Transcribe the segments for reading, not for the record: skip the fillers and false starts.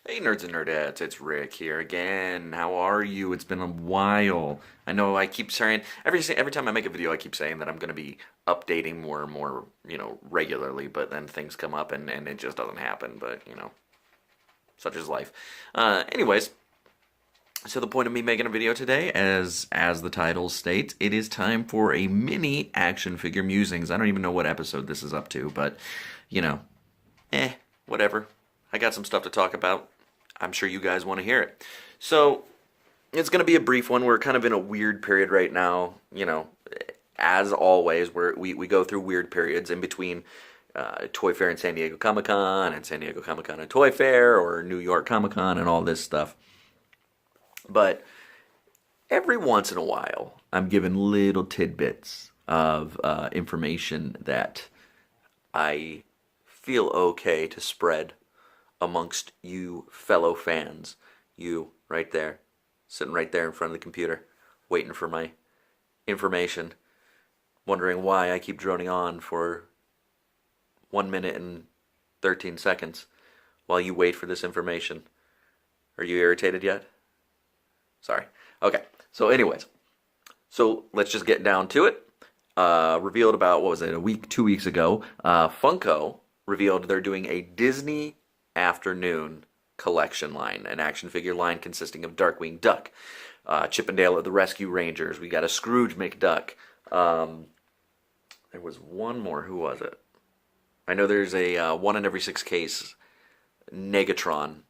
Hey nerds and nerdettes, it's Rick here again. How are you? It's been a while. I know I keep saying every time I make a video I keep saying that I'm going to be updating more and more, regularly, but then things come up and it just doesn't happen, but such is life. Anyways, so the point of me making a video today, as the title states, it is time for a mini action figure musings. I don't even know what episode this is up to, but you know, whatever. I got some stuff to talk about. I'm sure you guys want to hear it. So, it's going to be a brief one. We're kind of in a weird period right now. As always, we go through weird periods in between Toy Fair and San Diego Comic Con, and San Diego Comic Con and Toy Fair, or New York Comic Con, and all this stuff. But every once in a while, I'm given little tidbits of information that I feel okay to spread amongst you fellow fans. You, right there, sitting right there in front of the computer, waiting for my information, wondering why I keep droning on for 1 minute and 13 seconds while you wait for this information. Are you irritated yet? Sorry. Okay. So anyways, let's just get down to it. Revealed about, what was it, 2 weeks ago, Funko revealed they're doing a Disney afternoon collection line, an action figure line consisting of Darkwing Duck, Chip and Dale of the Rescue Rangers. We got a Scrooge McDuck. There was one more. Who was it? I know there's a 1 in every 6 case Negatron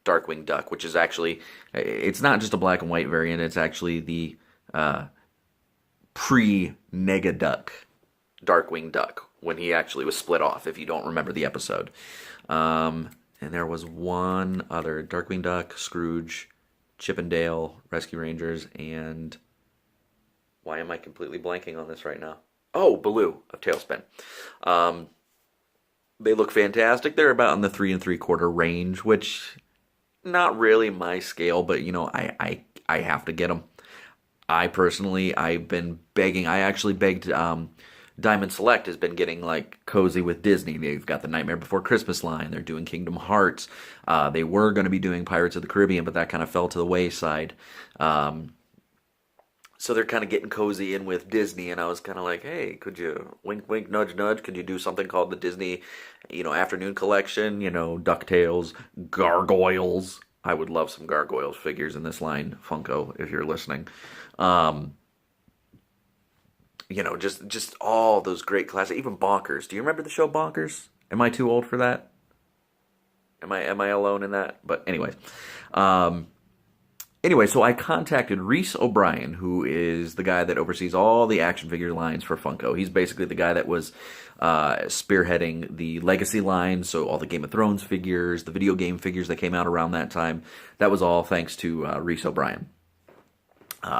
Darkwing Duck, which is actually, it's not just a black and white variant, it's actually the pre-Nega Duck Darkwing Duck, when he actually was split off, if you don't remember the episode. And there was one other, Darkwing Duck, Scrooge, Chip and Dale, Rescue Rangers, and why am I completely blanking on this right now? Oh, Baloo of Tailspin. They look fantastic. They're about in the 3 3/4 range, which not really my scale, but I have to get them. I personally, I've been begging. I actually begged. Diamond Select has been getting like cozy with Disney. They've got the Nightmare Before Christmas line. They're doing Kingdom Hearts. They were going to be doing Pirates of the Caribbean, but that kind of fell to the wayside. So they're kind of getting cozy in with Disney, and I was kind of like, hey, could you, wink, wink, nudge, nudge, could you do something called the Disney, afternoon collection, DuckTales, Gargoyles. I would love some Gargoyles figures in this line, Funko, if you're listening. Just all those great classics, even Bonkers. Do you remember the show Bonkers? Am I too old for that? Am I alone in that? But anyways, so I contacted Reese O'Brien, who is the guy that oversees all the action figure lines for Funko. He's basically the guy that was spearheading the Legacy line, so all the Game of Thrones figures, the video game figures that came out around that time. That was all thanks to Reese O'Brien.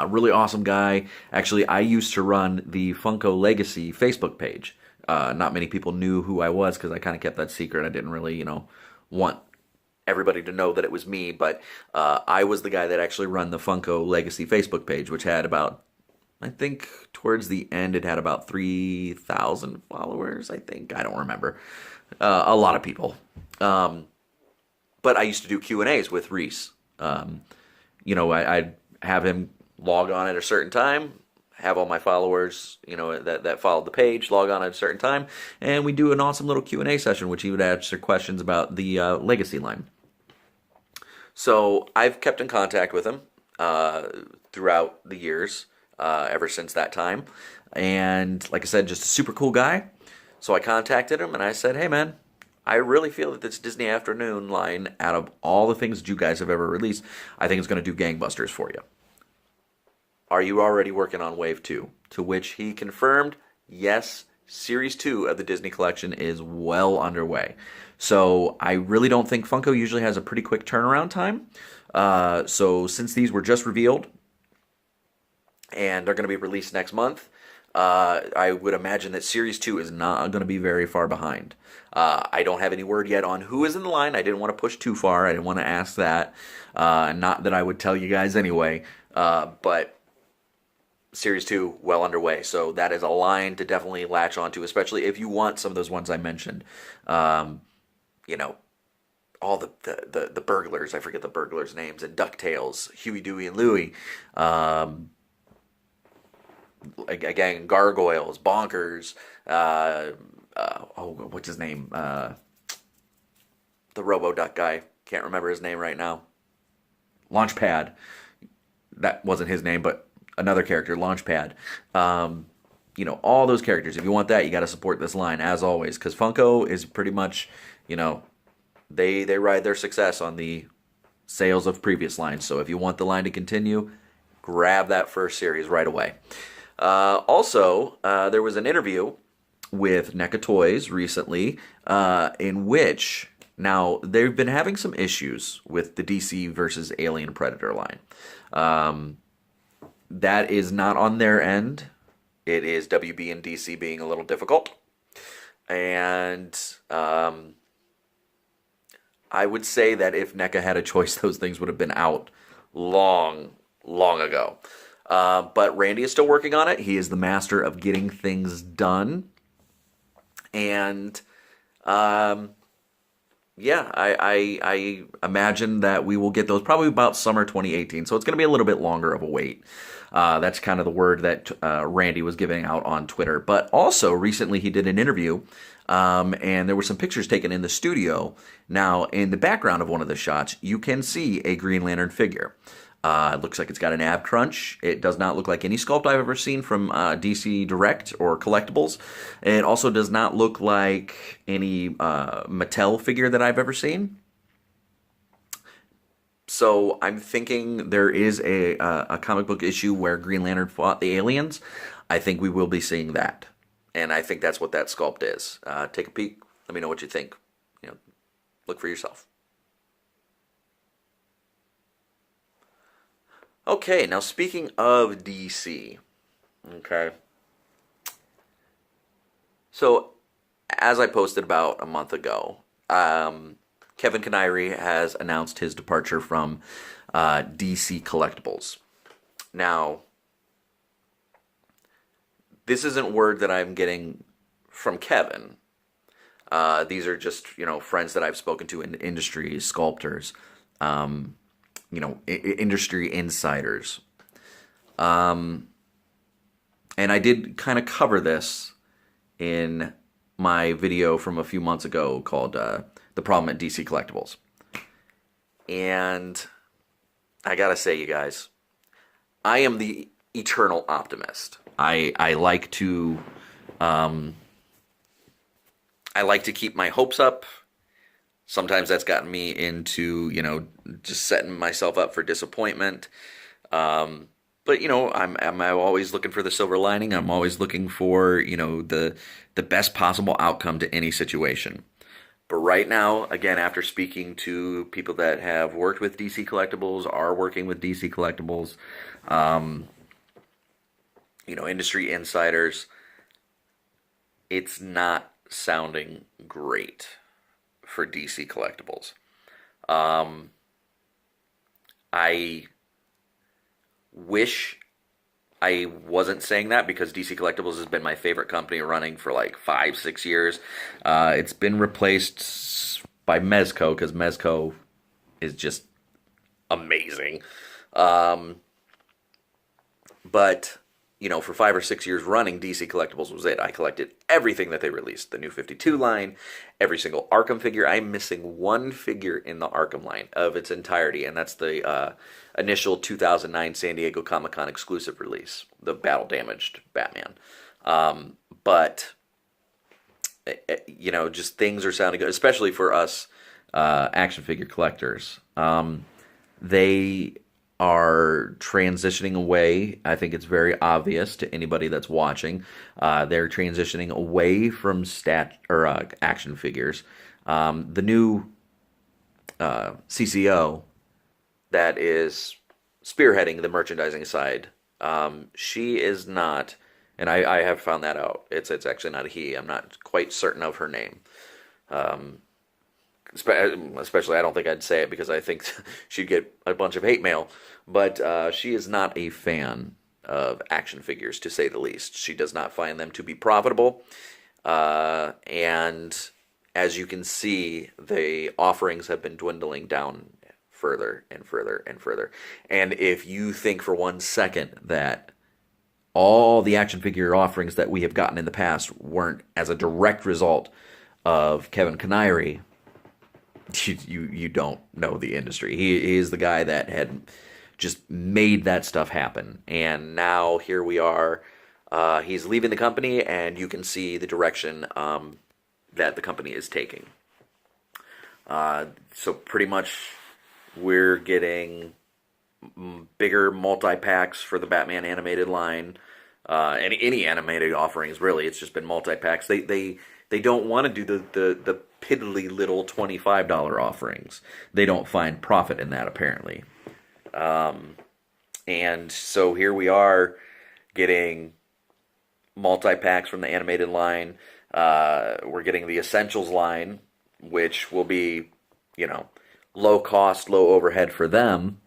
Really awesome guy. Actually, I used to run the Funko Legacy Facebook page. Not many people knew who I was because I kind of kept that secret. I didn't really, want everybody to know that it was me, but I was the guy that actually run the Funko Legacy Facebook page, which had about, I think towards the end, it had about 3,000 followers, I think. I don't remember. A lot of people. But I used to do Q&As with Reese. I'd have him log on at a certain time, have all my followers, that followed the page, log on at a certain time, and we do an awesome little Q&A session, which he would answer questions about the Legacy line. So I've kept in contact with him throughout the years, ever since that time, and like I said, just a super cool guy. So I contacted him, and I said, hey man, I really feel that this Disney Afternoon line, out of all the things that you guys have ever released, I think it's going to do gangbusters for you. Are you already working on Wave 2? To which he confirmed, yes, Series 2 of the Disney Collection is well underway. So I really don't think Funko usually has a pretty quick turnaround time. So since these were just revealed, and they're going to be released next month, I would imagine that Series 2 is not going to be very far behind. I don't have any word yet on who is in the line. I didn't want to push too far. I didn't want to ask that. Not that I would tell you guys anyway. But Series 2 well underway, so that is a line to definitely latch onto, especially if you want some of those ones I mentioned. all the burglars. I forget the burglars' names. And DuckTales, Huey, Dewey, and Louie. Again, Gargoyles, Bonkers. What's his name? The Robo-Duck guy. Can't remember his name right now. Launchpad. That wasn't his name, but another character, Launchpad. All those characters. If you want that, you got to support this line, as always, because Funko is pretty much, they ride their success on the sales of previous lines. So if you want the line to continue, grab that first series right away. Also, there was an interview with NECA Toys recently, in which, now, they've been having some issues with the DC versus Alien Predator line. That is not on their end. It is WB and DC being a little difficult. And I would say that if NECA had a choice, those things would have been out long, long ago. But Randy is still working on it. He is the master of getting things done. And I imagine that we will get those probably about summer 2018. So it's going to be a little bit longer of a wait. That's kind of the word that Randy was giving out on Twitter. But also, recently he did an interview, and there were some pictures taken in the studio. Now, in the background of one of the shots, you can see a Green Lantern figure. It looks like it's got an ab crunch. It does not look like any sculpt I've ever seen from DC Direct or Collectibles. It also does not look like any Mattel figure that I've ever seen. So I'm thinking there is a comic book issue where Green Lantern fought the aliens. I think we will be seeing that. And I think that's what that sculpt is. Take a peek. Let me know what you think. Look for yourself. Okay, now speaking of DC, okay. So, as I posted about a month ago, Kevin Connery has announced his departure from DC Collectibles. Now, this isn't word that I'm getting from Kevin. These are just, friends that I've spoken to in the industry, sculptors, industry insiders. And I did kind of cover this in my video from a few months ago called The Problem at DC Collectibles. And I gotta say, you guys, I am the eternal optimist. I like to keep my hopes up. Sometimes that's gotten me into, just setting myself up for disappointment. But, I'm always looking for the silver lining. I'm always looking for, the best possible outcome to any situation. But right now, again, after speaking to people that have worked with DC Collectibles, are working with DC Collectibles, industry insiders, it's not sounding great for DC Collectibles. I wish I wasn't saying that, because DC Collectibles has been my favorite company running for like 5-6 years. It's been replaced by Mezco, because Mezco is just amazing. But for 5 or 6 years running, DC Collectibles was it. I collected everything that they released. The New 52 line, every single Arkham figure. I'm missing one figure in the Arkham line of its entirety, and that's the initial 2009 San Diego Comic-Con exclusive release, the battle-damaged Batman. But, just things are sounding good, especially for us action figure collectors. They are transitioning away. I think it's very obvious to anybody that's watching. They're transitioning away from action figures. The new CCO that is spearheading the merchandising side, she is not, and I have found that out. It's actually not a he. I'm not quite certain of her name. Especially, I don't think I'd say it because I think she'd get a bunch of hate mail. But she is not a fan of action figures, to say the least. She does not find them to be profitable. And as you can see, the offerings have been dwindling down further and further and further. And if you think for 1 second that all the action figure offerings that we have gotten in the past weren't as a direct result of Kevin Connery, you don't know the industry. He is the guy that had just made that stuff happen. And now here we are. He's leaving the company, and you can see the direction that the company is taking. So pretty much we're getting bigger multi-packs for the Batman animated line. Any animated offerings, really. It's just been multi-packs. They don't want to do the piddly little $25 offerings. They don't find profit in that, apparently. And so here we are getting multi-packs from the animated line. We're getting the Essentials line, which will be, low cost, low overhead for them.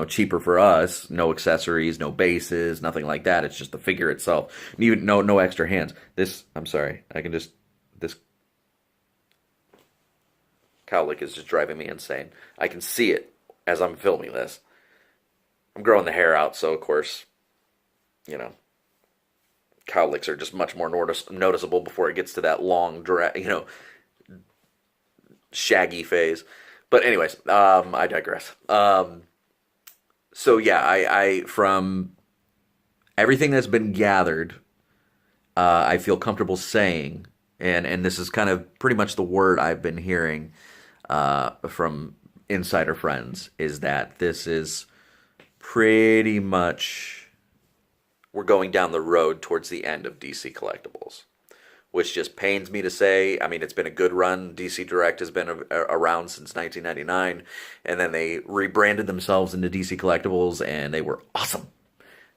Cheaper for us. No accessories, no bases, nothing like that. It's just the figure itself. Even no extra hands. I'm sorry. This cowlick is just driving me insane. I can see it as I'm filming this. I'm growing the hair out, so of course, cowlicks are just much more noticeable before it gets to that long, shaggy phase. But anyways, I digress. So yeah, I from everything that's been gathered, I feel comfortable saying, and this is kind of pretty much the word I've been hearing from insider friends, is that this is pretty much, we're going down the road towards the end of DC Collectibles, which just pains me to say. I mean, it's been a good run. DC Direct has been around since 1999, and then they rebranded themselves into DC Collectibles, and they were awesome.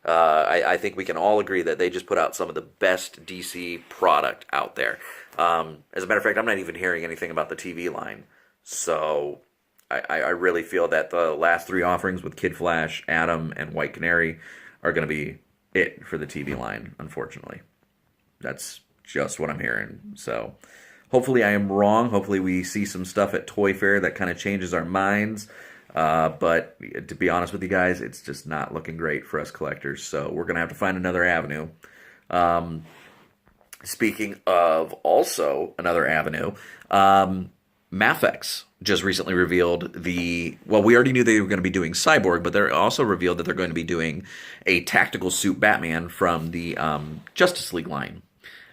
I think we can all agree that they just put out some of the best DC product out there. As a matter of fact, I'm not even hearing anything about the TV line. So I really feel that the last three offerings with Kid Flash, Atom, and White Canary are going to be it for the TV line, unfortunately. That's just what I'm hearing. So hopefully I am wrong. Hopefully we see some stuff at Toy Fair that kind of changes our minds. But to be honest with you guys, it's just not looking great for us collectors. So we're going to have to find another avenue. Speaking of also another avenue, Mafex just recently revealed we already knew they were going to be doing Cyborg, but they're also revealed that they're going to be doing a tactical suit Batman from the Justice League line.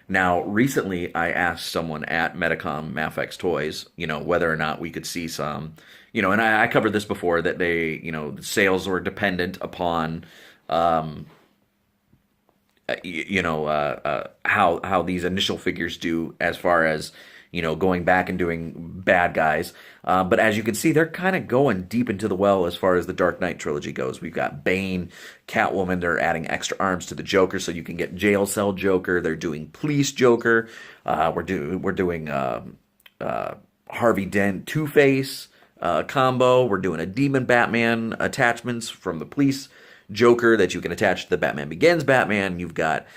Now, recently I asked someone at Medicom Mafex Toys, whether or not we could see some, and I covered this before, that they, sales were dependent upon, how these initial figures do as far as, going back and doing bad guys. But as you can see, they're kind of going deep into the well as far as the Dark Knight trilogy goes. We've got Bane, Catwoman. They're adding extra arms to the Joker so you can get jail cell Joker. They're doing police Joker. We're doing Harvey Dent Two-Face combo. We're doing a Demon Batman attachments from the police Joker that you can attach to the Batman Begins Batman. You've got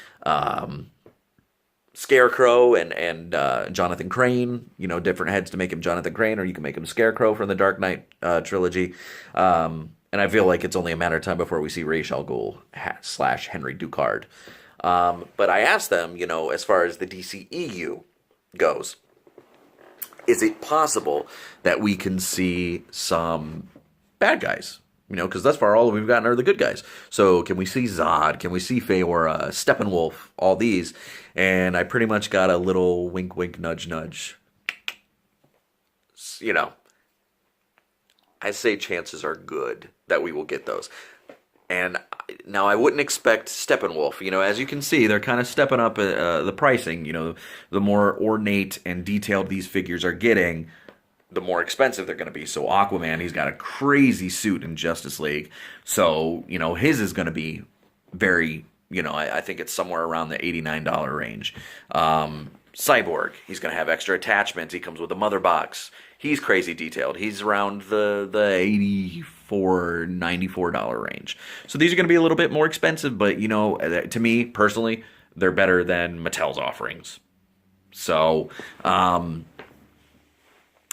Scarecrow and Jonathan Crane, different heads to make him Jonathan Crane, or you can make him Scarecrow from the Dark Knight trilogy. And I feel like it's only a matter of time before we see Ra's al Ghul / Henry Ducard. But I asked them, as far as the DCEU goes, is it possible that we can see some bad guys? Because thus far all we've gotten are the good guys. So can we see Zod? Can we see Feora, Steppenwolf, all these? And I pretty much got a little wink, wink, nudge, nudge. I say chances are good that we will get those. And now I wouldn't expect Steppenwolf. As you can see, they're kind of stepping up the pricing. The more ornate and detailed these figures are getting, the more expensive they're going to be. So Aquaman, he's got a crazy suit in Justice League. So, his is going to be very, I think it's somewhere around the $89 range. Cyborg, he's going to have extra attachments. He comes with a mother box. He's crazy detailed. He's around the $84, $94 range. So these are going to be a little bit more expensive, but, to me, personally, they're better than Mattel's offerings. So,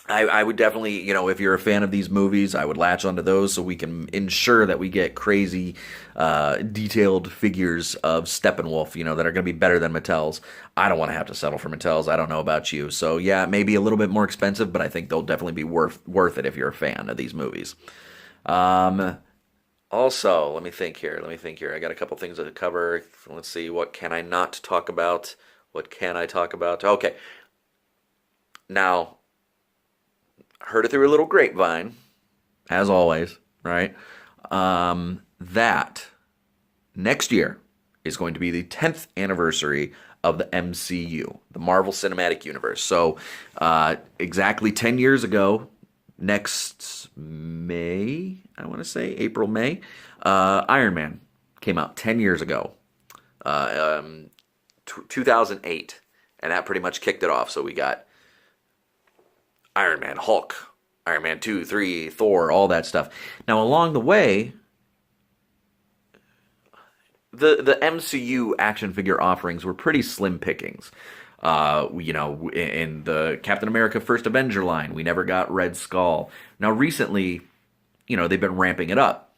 I would definitely, if you're a fan of these movies, I would latch onto those so we can ensure that we get crazy, detailed figures of Steppenwolf, that are going to be better than Mattel's. I don't want to have to settle for Mattel's. I don't know about you. So, yeah, maybe a little bit more expensive, but I think they'll definitely be worth it if you're a fan of these movies. Um, Also, let me think here. I got a couple things to cover. Let's see. What can I not talk about? What can I talk about? Okay. Now, heard it through a little grapevine, as always, right? That next year is going to be the 10th anniversary of the MCU, the Marvel Cinematic Universe. So, exactly 10 years ago, next May, I want to say, April, May, Iron Man came out 10 years ago, 2008, and that pretty much kicked it off. So we got Iron Man, Hulk, Iron Man 2, 3, Thor, all that stuff. Now, along the way, the MCU action figure offerings were pretty slim pickings. In the Captain America First Avenger line, we never got Red Skull. Now, recently, they've been ramping it up.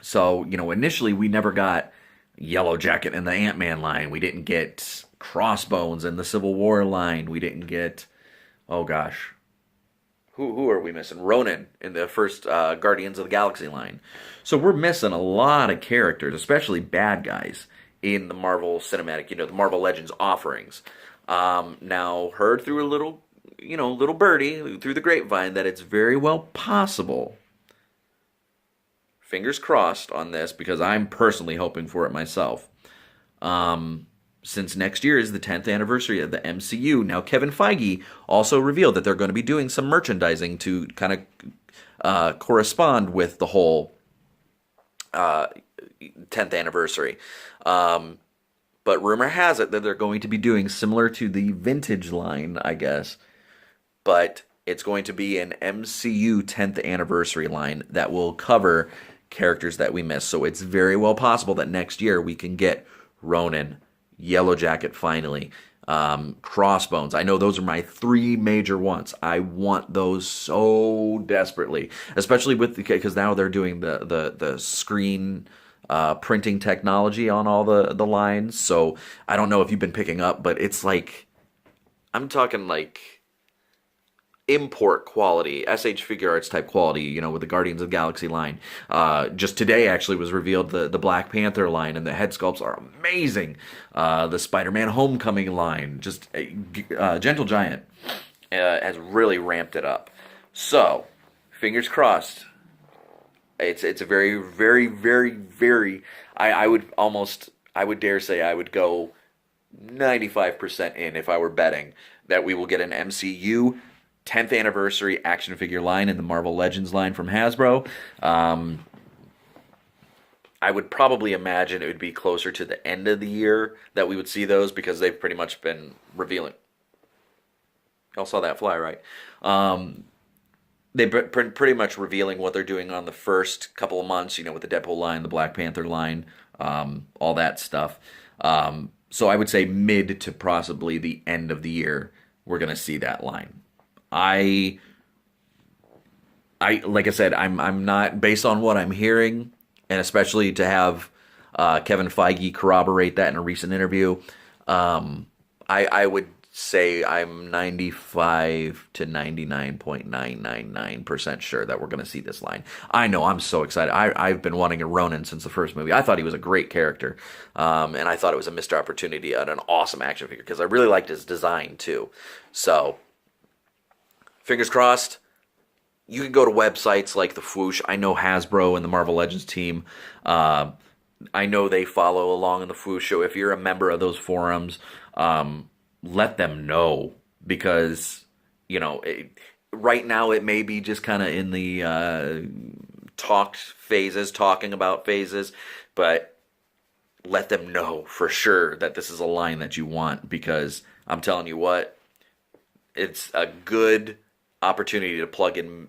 So, initially we never got Yellow Jacket in the Ant-Man line. We didn't get Crossbones in the Civil War line. We didn't get, oh gosh, who are we missing? Ronan in the first Guardians of the Galaxy line. So we're missing a lot of characters, especially bad guys, in the Marvel Cinematic, the Marvel Legends offerings. Now, heard through a little birdie, through the grapevine, that it's very well possible, fingers crossed on this, because I'm personally hoping for it myself, since next year is the 10th anniversary of the MCU. Now, Kevin Feige also revealed that they're going to be doing some merchandising to kind of correspond with the whole 10th anniversary. But rumor has it that they're going to be doing similar to the vintage line, I guess. But it's going to be an MCU 10th anniversary line that will cover characters that we missed. So it's very well possible that next year we can get Ronan, Yellow Jacket finally, Crossbones. I know those are my three major ones. I want those so desperately, especially because now they're doing the screen printing technology on all the lines. So I don't know if you've been picking up, but it's like, I'm talking like import quality, SH Figure Arts type quality, with the Guardians of the Galaxy line. Just today actually was revealed the Black Panther line, and the head sculpts are amazing. The Spider-Man Homecoming line, just Gentle Giant has really ramped it up. So, fingers crossed. It's a very, very, very, very, I would dare say I would go 95% in if I were betting that we will get an MCU 10th anniversary action figure line in the Marvel Legends line from Hasbro. I would probably imagine it would be closer to the end of the year that we would see those, because they've pretty much been revealing. Y'all saw that fly, right? They've been pretty much revealing what they're doing on the first couple of months, with the Deadpool line, the Black Panther line, all that stuff. So I would say mid to possibly the end of the year, we're going to see that line. I like I said, I'm not, based on what I'm hearing, and especially to have Kevin Feige corroborate that in a recent interview. I would say I'm 95 to 99.999% sure that we're going to see this line. I know, I'm so excited. I've been wanting a Ronin since the first movie. I thought he was a great character, and I thought it was a missed opportunity on an awesome action figure, because I really liked his design too. So, fingers crossed. You can go to websites like the Fwoosh. I know Hasbro and the Marvel Legends team, I know they follow along in the Fwoosh show. If you're a member of those forums, let them know, because, right now it may be just kind of in the talking about phases, but let them know for sure that this is a line that you want, because I'm telling you what, it's a good opportunity to plug in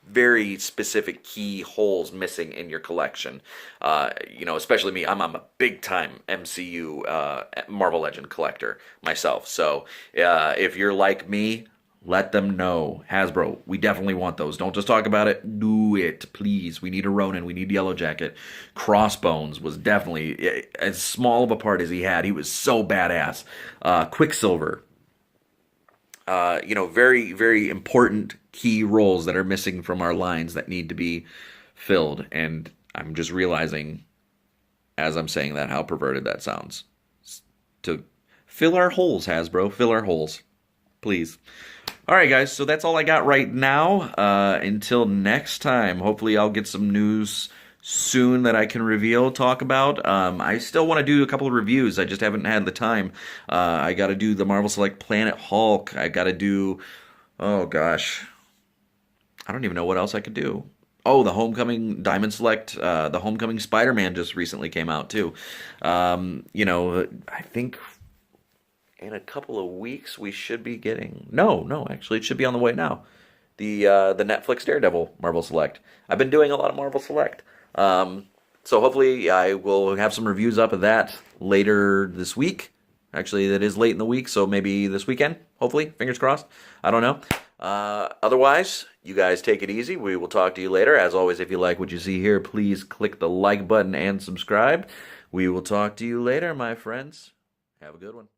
very specific key holes missing in your collection. Especially me. I'm a big time MCU Marvel Legend collector myself. So if you're like me, let them know. Hasbro, we definitely want those. Don't just talk about it. Do it, please. We need a Ronin. We need Yellow Jacket. Crossbones was definitely, as small of a part as he had, he was so badass. Quicksilver. Very, very important key roles that are missing from our lines that need to be filled. And I'm just realizing, as I'm saying that, how perverted that sounds. To fill our holes, Hasbro. Fill our holes. Please. All right, guys, so that's all I got right now. Until next time, hopefully I'll get some news soon that I can talk about. I still want to do a couple of reviews. I just haven't had the time. I got to do the Marvel Select Planet Hulk. I got to do, oh gosh, I don't even know what else I could do. Oh, the Homecoming Diamond Select, the Homecoming Spider-Man just recently came out too. I think in a couple of weeks we should be getting, no, actually it should be on the way now. The Netflix Daredevil Marvel Select. I've been doing a lot of Marvel Select. So hopefully I will have some reviews up of that later this week. Actually, that is late in the week, so maybe this weekend, hopefully. Fingers crossed. I don't know. Otherwise, you guys take it easy. We will talk to you later. As always, if you like what you see here, please click the like button and subscribe. We will talk to you later, my friends. Have a good one.